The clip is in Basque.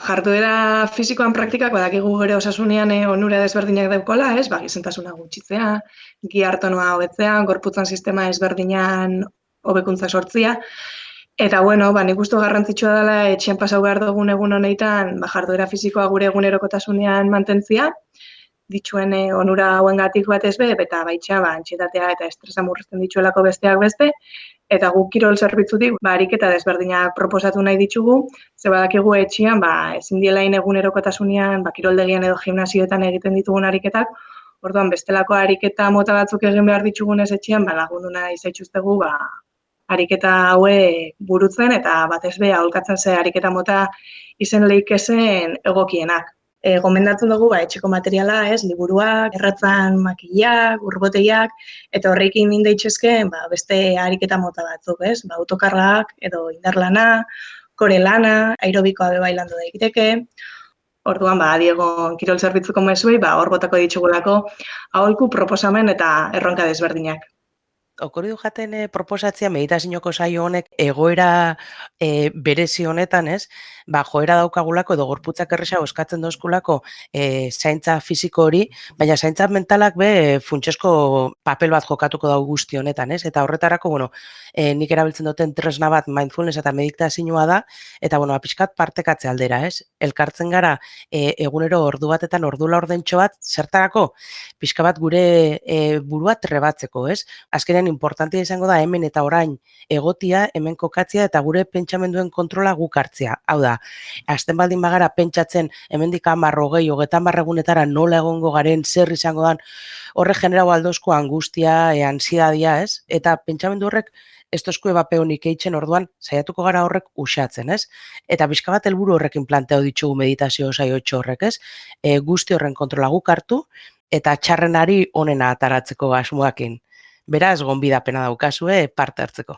jarduera fisikoan praktikak badakigu gure osasunean onura desberdinak daukola, ez? Gizentasuna gutxitzea, gihartonoa hobetzea, gorputzan sistema ezberdinan hobekuntza sortzea. Eta bueno, nik uste garrantzitsua dela etxean pasau behar dugun egun honetan, jarduera fisikoa gure egunerokotasunean mantentzia, dituen onura hauengatik batez be, eta baitxa antsietatea eta estresa murrizten dituelako besteak beste, eta guk kirol zerbitzutik ariketa desberdinak proposatu nahi ditugu, ze badakigu etxean ezin dielain egunerokotasunean kiroldegian edo gimnasioetan egiten ditugun ariketak, orduan bestelako ariketa mota batzuk egin behar ditugunez etxean, lagundu nahi zaituztegu ariketa hauek burutzen eta batez be aholkatzen ze ariketa mota izen leikezen egokienak. Gomendatzen dugu etxeko materiala, liburuak, erratzan makillak, urbotegiak, eta horrekin indaitxezken beste ariketa mota batzuk, autokargak edo indarlana, korelana, aerobikoa bebailando daiteke. Orduan, Diego kirol zerbitzuko mezuei, hor botako ditugulako aholku proposamen eta erronka desberdinak. Okori du jaten proposatzea meditazioko saio honek egoera berezi honetan, joera daukagulako edo gorputzak erresa eskatzen dozkulako zaintza fisiko hori, baina zaintza mentalak funtsesko papel bat jokatuko dau guzti honetan, eta horretarako, nik erabiltzen duten tresna bat mindfulness eta meditazioa da, eta pixkat partekatze aldera, elkartzen gara egunero ordu batetan ordu laurdentxo bat, zertarako pixka bat gure burua trebatzeko, azkenean importantia izango da hemen eta orain egotia, hemen kokatzea eta gure pentsamenduen kontrola guk hartzea. Hau da, hasten baldin bagara pentsatzen hemendik 10, 20, 30 egunetara nola egongo garen, zer izango dan, horre generau aldozko angustia, ansidadia, eta pentsamendu horrek ez tozko ebape honik eitzen orduan saiatuko gara horrek uxatzen, Eta bizka bat helburu horrekin planteatu ditugu meditazio saiotxo horrek, guzti horren kontrola guk hartu eta txarrenari onena ataratzeko asmoakin. Beraz, gonbidapena daukazue parte hartzeko.